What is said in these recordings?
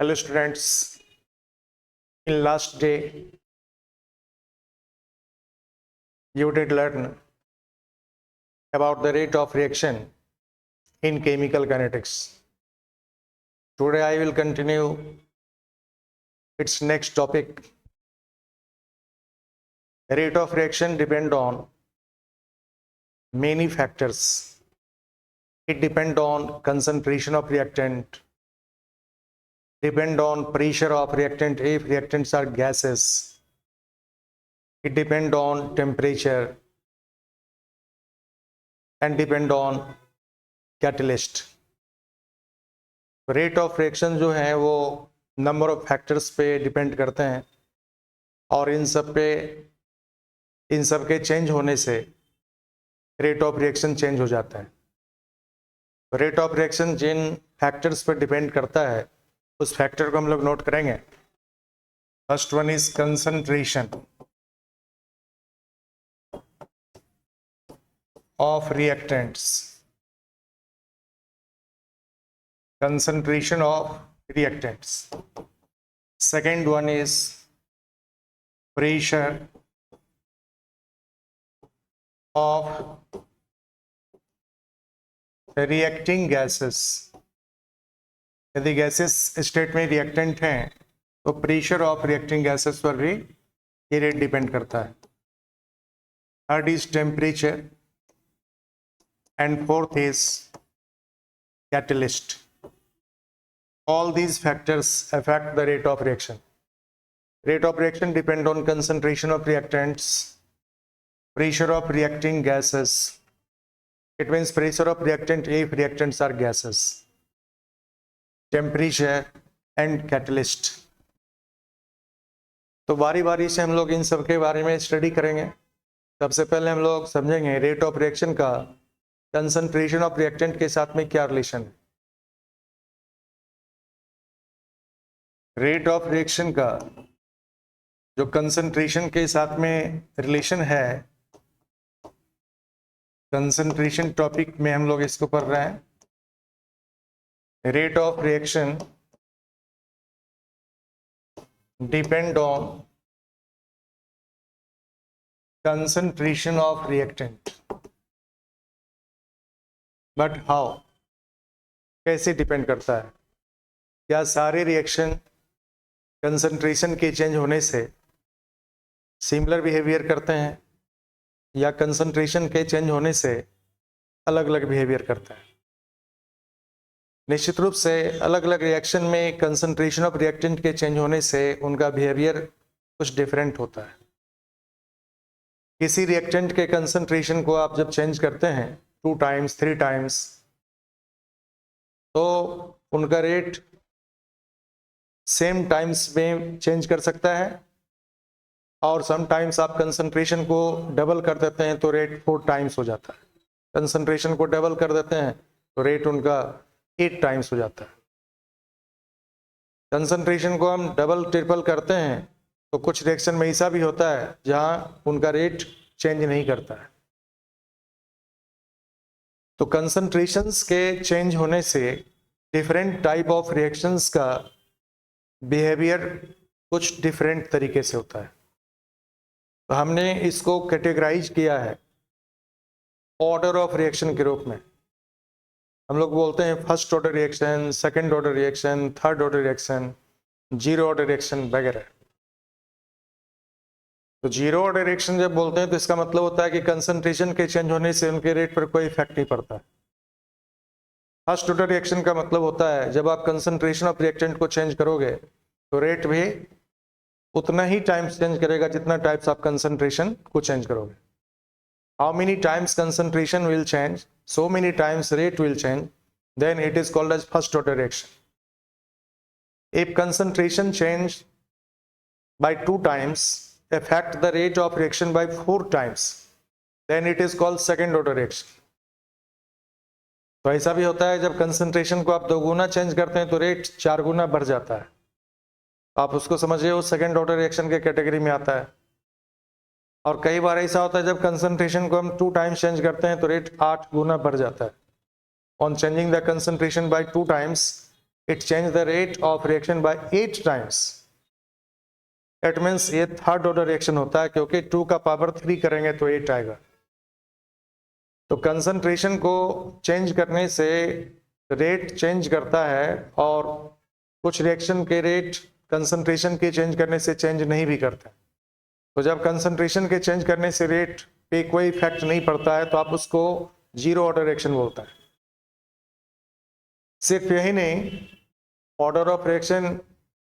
Hello students, in last day you did learn about the rate of reaction in chemical kinetics. Today I will continue its next topic. Rate of reaction depend on many factors. It depend on concentration of reactant, depend on pressure of reactant if reactants are gases. It depend on temperature and depend on catalyst. Rate of reaction जो है वो number of factors पे depend करते हैं और इन सब के change होने से रेट ऑफ रिएक्शन चेंज हो जाता है। रेट ऑफ रिएक्शन जिन फैक्टर्स पर डिपेंड करता है उस फैक्टर को हम लोग नोट करेंगे। First one is concentration of reactants, concentration of reactants. Second one is pressure of reacting gases. यदि गैसेस स्टेट में रिएक्टेंट हैं तो प्रेशर ऑफ रिएक्टिंग गैसेस पर भी ये रेट डिपेंड करता है। Third is temperature and fourth is catalyst. All these factors affect the rate of reaction. Rate of reaction depend on concentration of reactants, pressure of reacting gases. It means pressure of reactant if reactants are gases, temperature and catalyst. तो बारी बारी से हम लोग इन सब के बारे में स्टडी करेंगे। सबसे पहले हम लोग समझेंगे रेट ऑफ रिएक्शन का कंसंट्रेशन ऑफ रिएक्टेंट के साथ में क्या रिलेशन है। रेट ऑफ रिएक्शन का जो कंसंट्रेशन के साथ में रिलेशन है, कंसंट्रेशन टॉपिक में हम लोग इसको पढ़ रहे हैं। Rate of reaction depend on concentration of reactant, but how, कैसे डिपेंड करता है? क्या सारे रिएक्शन कंसंट्रेशन के चेंज होने से सिमिलर बिहेवियर करते हैं या कंसंट्रेशन के चेंज होने से अलग अलग बिहेवियर करते हैं? निश्चित रूप से अलग अलग रिएक्शन में कंसंट्रेशन ऑफ रिएक्टेंट के चेंज होने से उनका बिहेवियर कुछ डिफरेंट होता है। किसी रिएक्टेंट के कंसंट्रेशन को आप जब चेंज करते हैं 2 टाइम्स 3 टाइम्स तो उनका रेट सेम टाइम्स में चेंज कर सकता है और सम टाइम्स आप कंसंट्रेशन को डबल कर देते हैं तो रेट 4 टाइम्स हो जाता है। कंसंट्रेशन को डबल कर देते हैं तो रेट उनका 8 टाइम्स हो जाता है। कंसंट्रेशन को हम डबल ट्रिपल करते हैं तो कुछ रिएक्शन में ऐसा भी होता है जहां उनका रेट चेंज नहीं करता है। तो कंसंट्रेशंस के चेंज होने से डिफरेंट टाइप ऑफ रिएक्शंस का बिहेवियर कुछ डिफरेंट तरीके से होता है। तो हमने इसको कैटेगराइज किया है ऑर्डर ऑफ रिएक्शन के रूप में। हम लोग बोलते हैं first order reaction, second order reaction, third order reaction, zero order reaction वगैरह। तो जीरो ऑर्डर रिएक्शन जब बोलते हैं तो इसका मतलब होता है कि कंसंट्रेशन के चेंज होने से उनके रेट पर कोई इफेक्ट नहीं पड़ता। फर्स्ट ऑर्डर रिएक्शन का मतलब होता है जब आप कंसंट्रेशन ऑफ रिएक्टेंट को चेंज करोगे तो रेट भी उतना ही टाइम्स चेंज करेगा जितना टाइप्स आप कंसंट्रेशन को चेंज करोगे। How many times concentration will change, so many times rate will change, then it is called as first order reaction. If concentration change by 2 times affect the rate of reaction by 4 times, then it is called second order reaction. तो ऐसा भी होता है जब concentration को आप 2 गुना change करते हैं तो रेट 4 गुना बढ़ जाता है। आप उसको समझिए वो सेकेंड ऑर्डर रिएक्शन के कैटेगरी में आता है। और कई बार ऐसा होता है जब कंसंट्रेशन को हम 2 टाइम्स चेंज करते हैं तो रेट 8 गुना बढ़ जाता है। On changing the concentration by 2 times it change the rate of reaction by 8 times. It means ये थर्ड ऑर्डर रिएक्शन होता है, क्योंकि 2 का पावर 3 करेंगे तो 8 आएगा। तो कंसंट्रेशन को चेंज करने से रेट चेंज करता है, और कुछ रिएक्शन के रेट कंसंट्रेशन के चेंज करने से चेंज नहीं भी करता। तो जब कंसंट्रेशन के चेंज करने से रेट पे कोई इफेक्ट नहीं पड़ता है तो आप उसको जीरो ऑर्डर रिएक्शन बोलता है। सिर्फ यही नहीं, ऑर्डर ऑफ रिएक्शन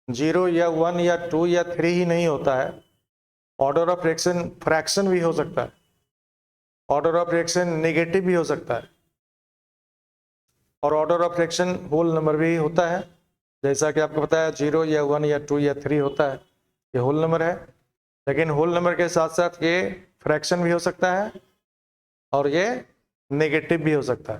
0 या 1 या 2 या 3 ही नहीं होता है, ऑर्डर ऑफ रिएक्शन फ्रैक्शन भी हो सकता है, ऑर्डर ऑफ रिएक्शन नेगेटिव भी हो सकता है, और order of reaction whole number भी होता है। जैसा कि आपको पता है 0 या 1 या 2 या 3 होता है, ये होल नंबर है। लेकिन होल नंबर के साथ साथ ये फ्रैक्शन भी हो सकता है और ये नेगेटिव भी हो सकता है।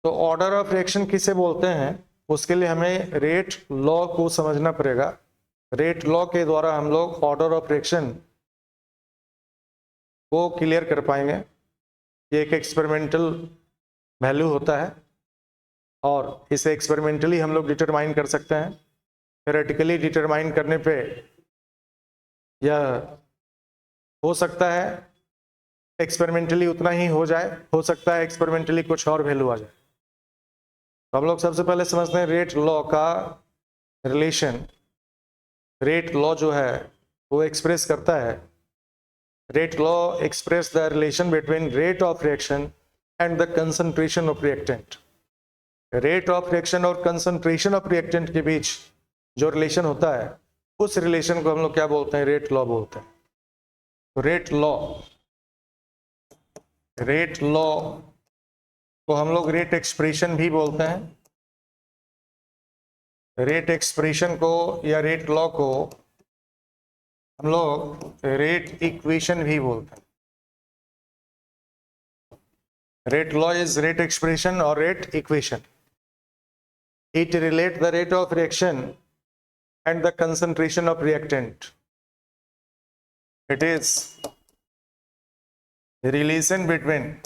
तो ऑर्डर ऑफ रिएक्शन किसे बोलते हैं, उसके लिए हमें रेट लॉ को समझना पड़ेगा। रेट लॉ के द्वारा हम लोग ऑर्डर ऑफ रिएक्शन को क्लियर कर पाएंगे। ये एक एक्सपेरिमेंटल वैल्यू होता है और इसे एक्सपेरिमेंटली हम लोग डिटरमाइन कर सकते हैं। थ्योरेटिकली डिटरमाइन करने पे यह हो सकता है एक्सपेरिमेंटली उतना ही हो जाए, हो सकता है एक्सपेरिमेंटली कुछ और वैल्यू आ जाए। तो हम लोग सबसे पहले समझते हैं रेट लॉ का रिलेशन। रेट लॉ जो है वो एक्सप्रेस करता है, rate law express the relation between rate of reaction and the concentration of reactant. Rate of reaction और कंसंट्रेशन ऑफ रिएक्टेंट के बीच जो रिलेशन होता है, उस रिलेशन को हम लोग क्या बोलते हैं, रेट लॉ बोलते हैं। तो रेट लॉ को हम लोग रेट एक्सप्रेशन भी बोलते हैं। रेट एक्सप्रेशन को या रेट लॉ को हम लोग रेट इक्वेशन भी बोलते हैं। Rate law is rate expression और rate equation. It relate the rate of reaction and the concentration of reactant. It is the relation between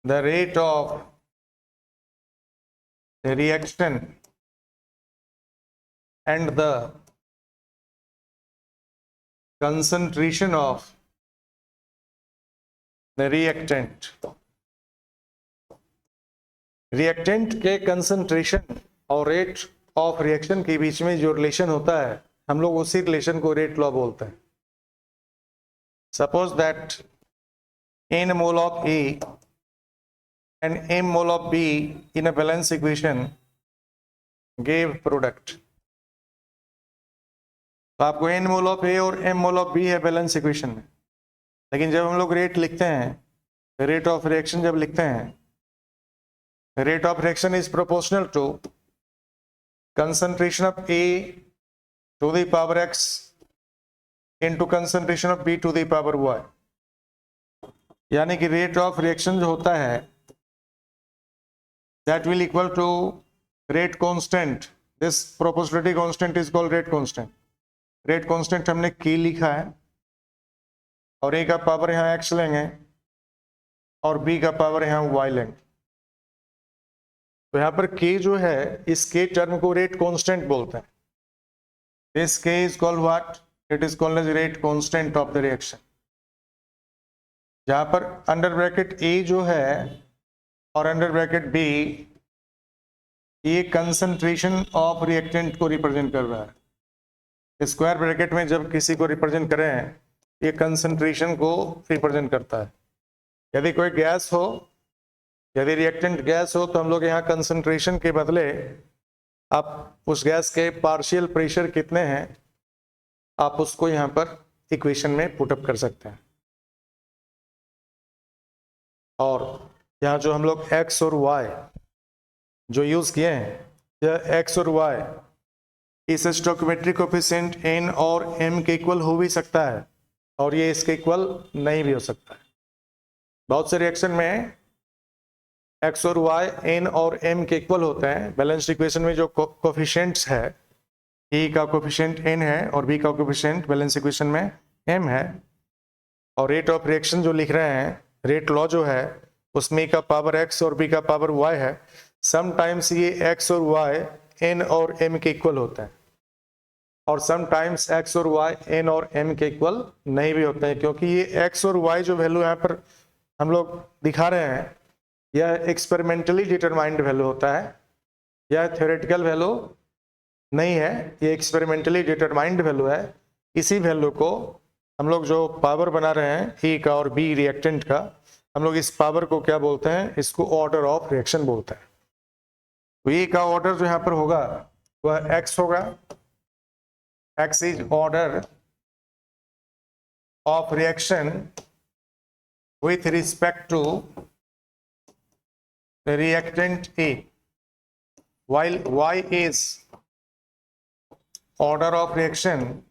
the rate of the reaction and the concentration of the reactant. Reactant के concentration और rate of reaction के बीच में जो relation होता है, हम लोग उसी रिलेशन को रेट लॉ बोलते हैं। Suppose that n mole of A and m mole of B in a balance equation gave product। तो आपको n मोल ऑफ A और m मोल ऑफ B है बैलेंस इक्वेशन में, लेकिन जब हम लोग रेट लिखते हैं, रेट ऑफ रिएक्शन जब लिखते हैं, rate of reaction is proportional to concentration of A to the power x into concentration of B to the power y। यानी कि रेट ऑफ रिएक्शन जो होता है that will equal to rate constant। this proportionality constant is called rate constant। rate constant हमने k लिखा है और A का पावर यहाँ x लेंगे और B का पावर यहाँ y लेंगे। तो यहाँ पर k जो है, इस k टर्म को रेट कांस्टेंट बोलते हैं। This k is called what, it is called as rate constant of the reaction. जहां पर अंडर ब्रैकेट a जो है और अंडर ब्रैकेट b, ये कंसंट्रेशन ऑफ रिएक्टेंट को रिप्रेजेंट कर रहा है। स्क्वायर ब्रैकेट में जब किसी को रिप्रेजेंट करें, ये कंसंट्रेशन को रिप्रेजेंट करता है। यदि कोई गैस हो, यदि रिएक्टेंट गैस हो, तो हम लोग यहाँ कंसंट्रेशन के बदले आप उस गैस के पार्शियल प्रेशर कितने हैं, आप उसको यहाँ पर इक्वेशन में पुटअप कर सकते हैं। और यहाँ जो हम लोग x और y जो यूज किए हैं, यह x और y इस स्टोइकोमेट्रिक कोएफिशिएंट n और m के इक्वल हो भी सकता है और ये इसके इक्वल नहीं भी हो सकता है। बहुत से रिएक्शन में x और y n और m के इक्वल होते हैं। बैलेंस्ड इक्वेशन में जो कोएफिशिएंट्स है, e का कोएफिशिएंट n है और b का कोएफिशिएंट बैलेंस इक्वेशन में m है। और रेट ऑफ रिएक्शन जो लिख रहे हैं, रेट लॉ जो है, उसमें का पावर x और b का पावर y है, समटाइम्स ये x और y n और m के इक्वल होता है, और समटाइम्स x और y n और m के इक्वल नहीं भी होते हैं, क्योंकि ये x और y जो वैल्यू यहाँ पर हम लोग दिखा रहे हैं यह एक्सपेरिमेंटली डिटरमाइंड वैल्यू होता है, यह थ्योरेटिकल वैल्यू नहीं है, ये एक्सपेरिमेंटली डिटरमाइंड वैल्यू है। इसी वैल्यू को हम लोग जो पावर बना रहे हैं ए का और बी रिएक्टेंट का, हम लोग इस पावर को क्या बोलते हैं, इसको ऑर्डर ऑफ रिएक्शन बोलते हैं। तो ए का ऑर्डर जो यहाँ पर होगा वह एक्स होगा, X is order of reaction with respect to reactant A, while Y is order of reaction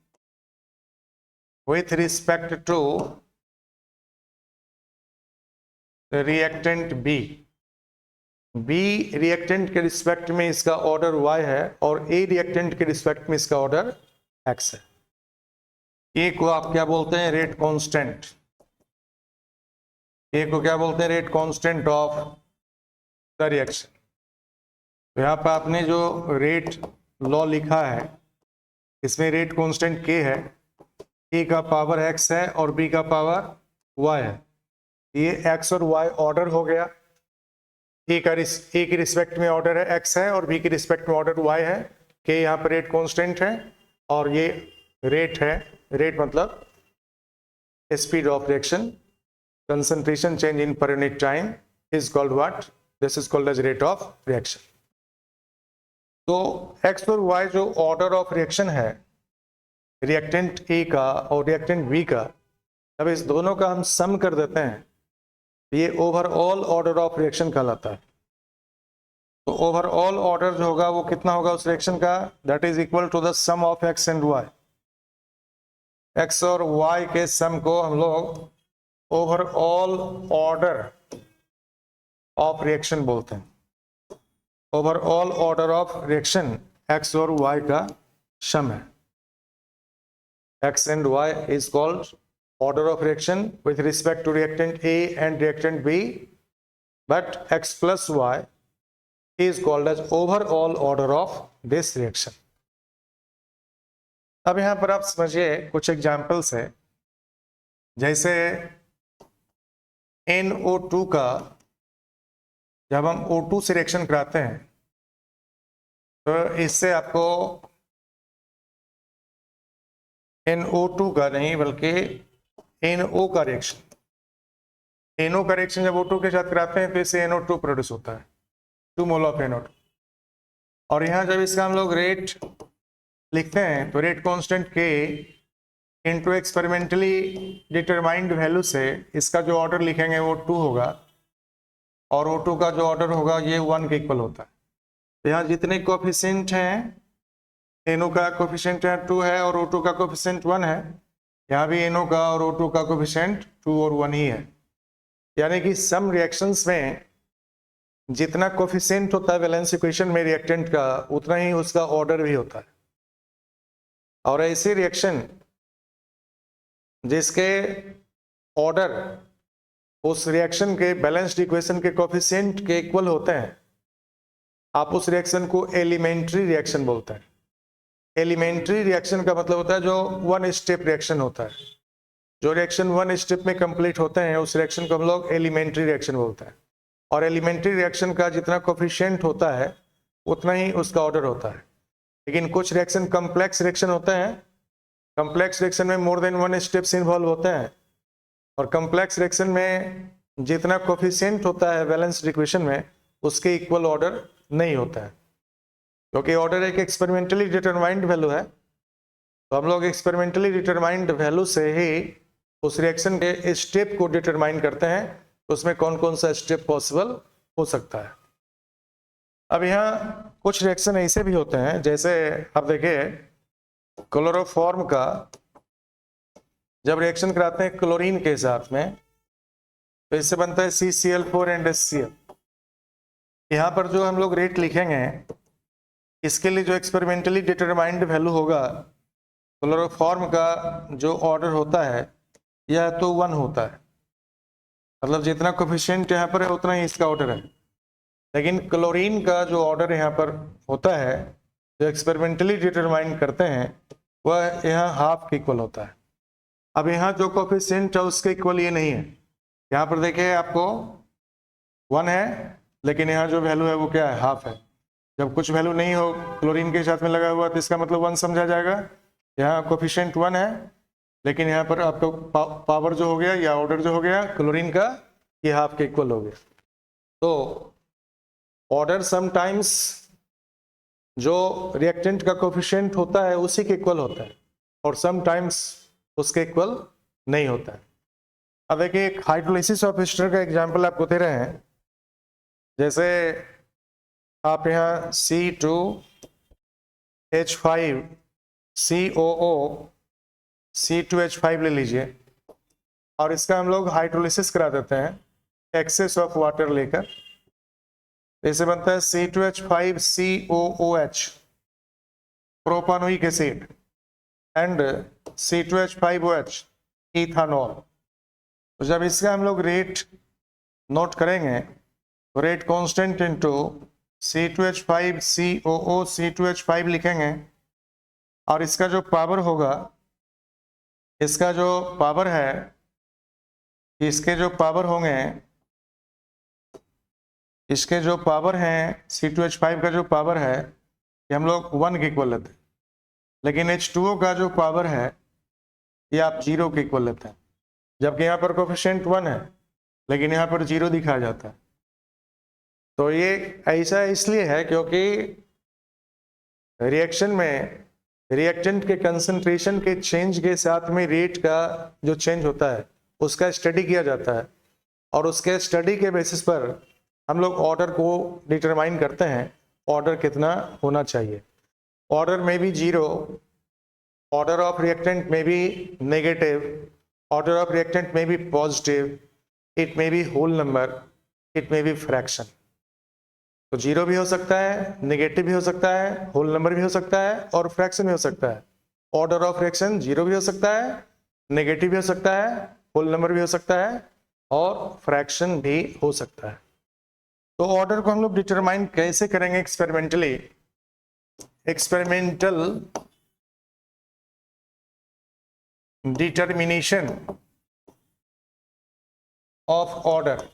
with respect to the reactant B. B reactant के रिस्पेक्ट में इसका ऑर्डर Y है और A reactant के रिस्पेक्ट में इसका order X है। A को आप क्या बोलते हैं, रेट कांस्टेंट। A को क्या बोलते हैं, रेट कांस्टेंट ऑफ रिएक्शन। तो यहाँ पर आपने जो रेट लॉ लिखा है इसमें रेट कांस्टेंट k है, a का पावर x है और b का पावर y है। ये x और y ऑर्डर हो गया, a के रिस्पेक्ट में ऑर्डर है x है और b के रिस्पेक्ट में ऑर्डर y है। k यहाँ पर रेट कांस्टेंट है और ये रेट है, रेट मतलब speed of reaction, concentration change in per unit time is called what, this is called as rate of reaction. तो x और y जो ऑर्डर ऑफ रिएक्शन है रिएक्टेंट A का और रिएक्टेंट B का, अब इस दोनों का हम सम कर देते हैं, ये ओवरऑल ऑर्डर ऑफ रिएक्शन कहलाता है। तो ओवरऑल ऑर्डर जो होगा वो कितना होगा उस रिएक्शन का, that is equal to the sum of x and y। x और y के सम को हम लोग ओवरऑल ऑर्डर ऑफ रिएक्शन बोलते हैं। Overall order of reaction x और y का सम है। x and y is called order of reaction with respect to reactant A and reactant B, but x plus y is called as overall order of this reaction. अब यहां पर आप समझिए कुछ examples है, जैसे NO2 का जब हम O2 से रिएक्शन कराते हैं तो इससे आपको NO2 का नहीं बल्कि NO का रिएक्शन, NO का रिएक्शन जब O2 के साथ कराते हैं तो इससे NO2 प्रोड्यूस होता है, 2 मोल ऑफ NO2। और यहाँ जब इसका हम लोग रेट लिखते हैं तो rate constant K into experimentally determined value से इसका जो ऑर्डर लिखेंगे वो 2 होगा और O2 का जो ऑर्डर होगा ये 1 के इक्वल होता है। तो यहाँ जितने कोफिशिएंट हैं, NO का कोफिशिएंट 2 है और O2 का कोफिशिएंट 1 है, यहाँ भी NO का और O2 का कोफिशिएंट 2 और 1 ही है। यानी कि सम रिएक्शंस में जितना कोफिशिएंट होता है वैलेंस इक्वेशन में रिएक्टेंट का, उतना ही उसका ऑर्डर भी होता है। और ऐसी रिएक्शन जिसके ऑर्डर उस रिएक्शन के बैलेंस्ड इक्वेशन के कोफिशिएंट के इक्वल होते हैं, आप उस रिएक्शन को एलिमेंट्री रिएक्शन बोलते हैं। एलिमेंट्री रिएक्शन का मतलब होता है जो 1 स्टेप रिएक्शन होता है। जो रिएक्शन 1 स्टेप में कंप्लीट होते हैं उस रिएक्शन को हम लोग एलिमेंट्री रिएक्शन बोलते हैं। और एलिमेंट्री रिएक्शन का जितना कोफिशिएंट होता है उतना ही उसका ऑर्डर होता है। लेकिन कुछ रिएक्शन कम्प्लेक्स रिएक्शन होते हैं, कम्प्लेक्स रिएक्शन में मोर देन 1 स्टेप्स इन्वॉल्व होते हैं, और कम्प्लेक्स रिएक्शन में जितना कोफिशिएंट होता है बैलेंस्ड इक्वेशन में उसके इक्वल ऑर्डर नहीं होता है, क्योंकि ऑर्डर एक एक्सपेरिमेंटली डिटरमाइंड वैल्यू है। तो हम लोग एक्सपेरिमेंटली डिटरमाइंड वैल्यू से ही उस रिएक्शन के स्टेप को डिटरमाइन करते हैं, तो उसमें कौन कौन सा स्टेप पॉसिबल हो सकता है। अब यहाँ कुछ रिएक्शन ऐसे भी होते हैं, जैसे आप देखिए क्लोरोफॉर्म का जब रिएक्शन कराते हैं क्लोरीन के साथ में तो इससे बनता है CCl4 एंड HCl। यहाँ पर जो हम लोग रेट लिखेंगे इसके लिए जो एक्सपेरिमेंटली डिटरमाइंड वैल्यू होगा क्लोरोफॉर्म का जो ऑर्डर होता है यह तो 1 होता है, मतलब जितना कोफिशिएंट यहाँ पर है उतना ही इसका ऑर्डर है। लेकिन क्लोरीन का जो ऑर्डर यहाँ पर होता है, जो एक्सपेरिमेंटली डिटरमाइन करते हैं, वह यहाँ हाफ के इक्वल होता है। अब यहाँ जो कोफिशिएंट है उसके इक्वल ये नहीं है। यहाँ पर देखिए आपको 1 है, लेकिन यहाँ जो वैल्यू है वो क्या है, हाफ है। जब कुछ वैल्यू नहीं हो क्लोरीन के साथ में लगा हुआ तो इसका मतलब 1 समझा जाएगा। यहाँ कोफिशिएंट 1 है, लेकिन यहाँ पर आपको पावर जो हो गया या ऑर्डर जो हो गया क्लोरीन का, ये हाफ के इक्वल हो गया। तो ऑर्डर समटाइम्स जो रिएक्टेंट का कोफिशिएंट होता है उसी के इक्वल होता है, और समटाइम्स उसके इक्वल नहीं होता है। अब देखिए एक हाइड्रोलिसिस ऑफ एस्टर का एग्जांपल आपको दे रहे हैं। जैसे आप यहाँ C2H5 COO C2H5 ले लीजिए, और इसका हम लोग हाइड्रोलिसिस करा देते हैं एक्सेस ऑफ वाटर लेकर। इसे बनता है C2H5 COOH propanoic acid and C2H5OH ethanol. तो जब इसका हम लोग रेट नोट करेंगे तो rate constant into C2H5 COO C2H5 लिखेंगे, और इसका जो पावर होगा, इसका जो पावर है, इसके जो पावर होंगे, इसके जो पावर हैं C2H5 का जो पावर है ये हम लोग 1 के इक्वल लेते हैं, लेकिन H2O का जो पावर है ये आप 0 के इक्वल लेते हैं। जबकि यहाँ पर कोफिशिएंट 1 है, लेकिन यहाँ पर 0 दिखाया जाता है। तो ये ऐसा इसलिए है क्योंकि रिएक्शन में रिएक्टेंट के कंसंट्रेशन के चेंज के साथ में रेट का जो चेंज होता है उसका स्टडी किया जाता है, और उसके स्टडी के बेसिस पर हम लोग ऑर्डर को डिटरमाइन करते हैं, ऑर्डर कितना होना चाहिए। ऑर्डर में भी 0, ऑर्डर ऑफ रिएक्टेंट में भी नेगेटिव, ऑर्डर ऑफ रिएक्टेंट में भी पॉजिटिव, इट में भी होल नंबर, इट में भी फ्रैक्शन। तो 0 भी हो सकता है, नेगेटिव भी हो सकता है, होल नंबर भी हो सकता है, और फ्रैक्शन भी हो सकता है। ऑर्डर ऑफ रिएक्शन 0 भी हो सकता है, नेगेटिव भी हो सकता है, होल नंबर भी हो सकता है, और फ्रैक्शन भी हो सकता है। तो ऑर्डर को हम लोग डिटरमाइन कैसे करेंगे experimentally? Experimental determination of order,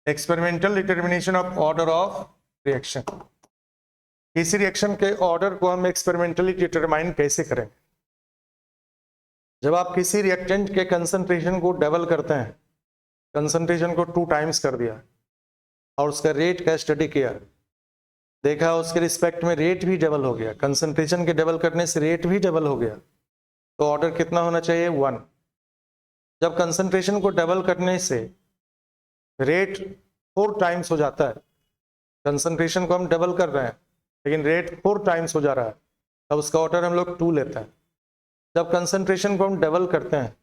experimental determination of order of reaction. किसी रिएक्शन के ऑर्डर को हम एक्सपेरिमेंटली डिटरमाइन कैसे करें? जब आप किसी रिएक्टेंट के कंसंट्रेशन को डबल करते हैं, कंसंट्रेशन को 2 टाइम्स कर दिया और उसका रेट का स्टडी किया, देखा उसके रिस्पेक्ट में रेट भी डबल हो गया, कंसंट्रेशन के डबल करने से रेट भी डबल हो गया, तो ऑर्डर कितना होना चाहिए? 1। जब कंसंट्रेशन को डबल करने से रेट 4 टाइम्स हो जाता है, कंसंट्रेशन को हम डबल कर रहे हैं लेकिन रेट 4 टाइम्स हो जा रहा है, तब उसका ऑर्डर हम लोग 2 लेते हैं। जब कंसंट्रेशन को हम डबल करते हैं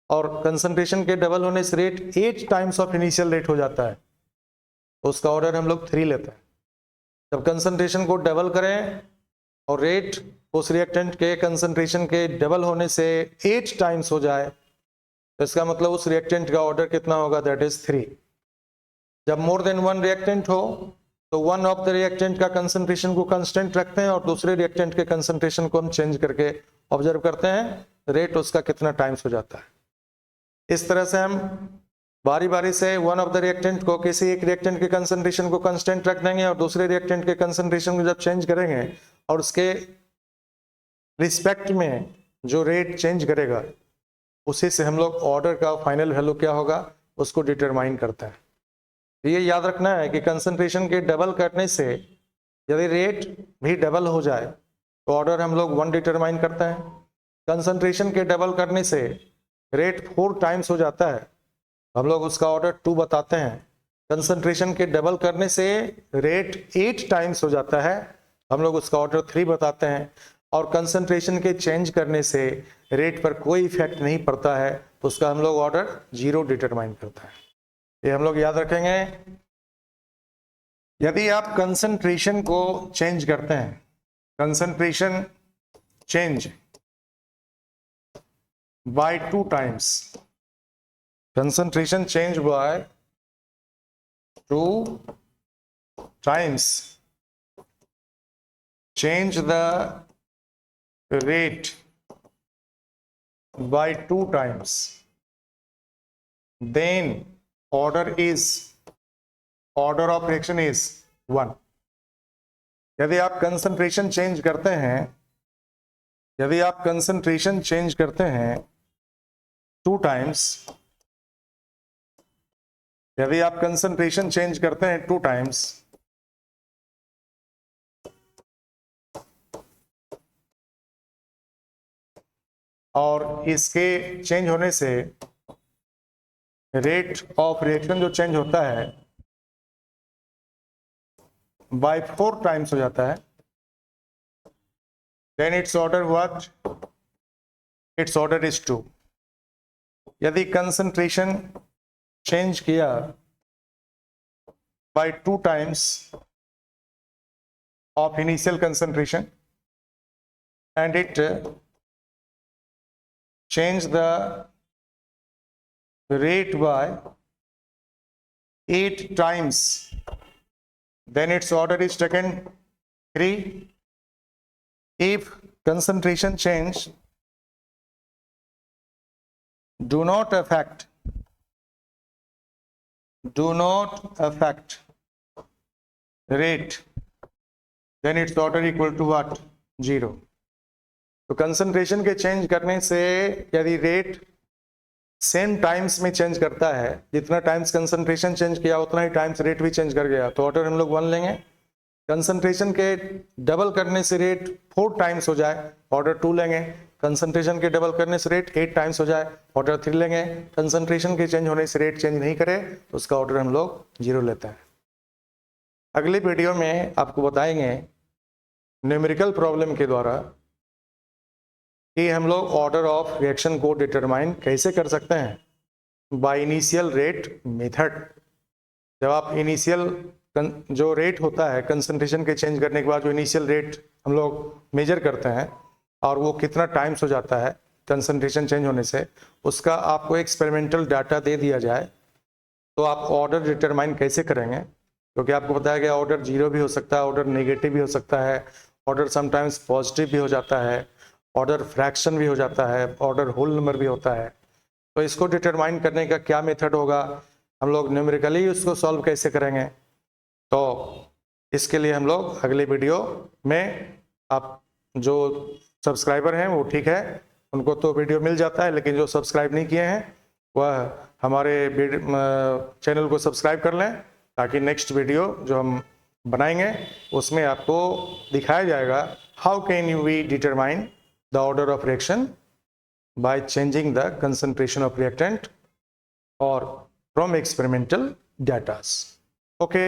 और कंसंट्रेशन के डबल होने से rate 8 times of initial rate हो जाता है, तो उसका ऑर्डर हम लोग 3 लेते हैं। जब कंसंट्रेशन को डबल करें और रेट उस रिएक्टेंट के कंसंट्रेशन के डबल होने से 8 टाइम्स हो जाए, तो इसका मतलब उस रिएक्टेंट का ऑर्डर कितना होगा? That is 3। जब मोर देन 1 रिएक्टेंट हो तो 1 ऑफ द रिएक्टेंट का कंसंट्रेशन को कांस्टेंट रखते हैं और दूसरे रिएक्टेंट के कंसंट्रेशन को हम चेंज करके ऑब्जर्व करते हैं, रेट उसका कितना टाइम्स हो जाता है। इस तरह से हम बारी बारी से 1 ऑफ द रिएक्टेंट को, किसी एक रिएक्टेंट के कंसंट्रेशन को कांस्टेंट रख देंगे और दूसरे रिएक्टेंट के कंसंट्रेशन को जब चेंज करेंगे और उसके रिस्पेक्ट में जो रेट चेंज करेगा उसी से हम लोग ऑर्डर का फाइनल वैल्यू क्या होगा उसको डिटरमाइन करते हैं। तो ये याद रखना है कि कंसंट्रेशन के डबल करने से यदि रेट भी डबल हो जाए तो ऑर्डर हम लोग 1 डिटरमाइन करते हैं। कंसंट्रेशन के डबल करने से रेट 4 टाइम्स हो जाता है, हम लोग उसका ऑर्डर 2 बताते हैं। कंसंट्रेशन के डबल करने से रेट 8 टाइम्स हो जाता है, हम लोग उसका ऑर्डर 3 बताते हैं। और कंसंट्रेशन के चेंज करने से रेट पर कोई इफेक्ट नहीं पड़ता है, तो उसका हम लोग ऑर्डर 0 डिटरमाइन करता है। ये हम लोग याद रखेंगे। यदि आप कंसंट्रेशन को चेंज करते हैं, concentration change bye 2 times, concentration change by 2 times, change the rate by 2 times, then order of reaction is 1. यदि आप कंसंट्रेशन चेंज करते हैं, 2 टाइम्स, यदि आप कंसंट्रेशन चेंज करते हैं 2 टाइम्स, और इसके चेंज होने से रेट ऑफ रिएक्शन जो चेंज होता है बाय 4 टाइम्स हो जाता है, then its order what? Its order is 2. यदि कंसंट्रेशन चेंज किया by 2 times of initial concentration and it change the rate by 8 times, then its order is taken 3. If concentration change do not affect rate, then its order equal to what? 0. तो concentration के change करने से यदि rate same times में change करता है, जितना times concentration change किया उतना ही टाइम्स रेट भी चेंज कर गया, तो ऑर्डर हम लोग 1 लेंगे. कंसंट्रेशन के डबल करने से रेट 4 टाइम्स हो जाए, ऑर्डर 2 लेंगे. कंसंट्रेशन के डबल करने से रेट 8 टाइम्स हो जाए, ऑर्डर 3 लेंगे. कंसंट्रेशन के चेंज होने से रेट चेंज नहीं करे तो उसका ऑर्डर हम लोग 0 लेते हैं. अगली वीडियो में आपको बताएंगे न्यूमेरिकल प्रॉब्लम के द्वारा कि हम लोग ऑर्डर ऑफ रिएक्शन को डिटरमाइन कैसे कर सकते हैं बाय इनिशियल रेट मेथड. जब आप इनिशियल जो रेट होता है कंसंट्रेशन के चेंज करने के बाद, जो इनिशियल रेट हम लोग मेजर करते हैं और वो कितना टाइम्स हो जाता है कंसंट्रेशन चेंज होने से, उसका आपको एक्सपेरिमेंटल डाटा दे दिया जाए तो आप ऑर्डर डिटरमाइन कैसे करेंगे. क्योंकि आपको बताया गया ऑर्डर 0 भी हो सकता है, ऑर्डर नेगेटिव भी हो सकता है, ऑर्डर समटाइम्स पॉजिटिव भी हो जाता है, ऑर्डर फ्रैक्शन भी हो जाता है, ऑर्डर होल नंबर भी होता है. तो इसको डिटरमाइन करने का क्या मेथड होगा, हम लोग न्यूमेरिकली उसको सॉल्व कैसे करेंगे, तो इसके लिए हम लोग अगले वीडियो में, आप जो सब्सक्राइबर हैं वो ठीक है, उनको तो वीडियो मिल जाता है, लेकिन जो सब्सक्राइब नहीं किए हैं वह हमारे चैनल को सब्सक्राइब कर लें, ताकि नेक्स्ट वीडियो जो हम बनाएंगे उसमें आपको दिखाया जाएगा how can you we determine the order of reaction by changing the concentration of reactant or from experimental data. Okay.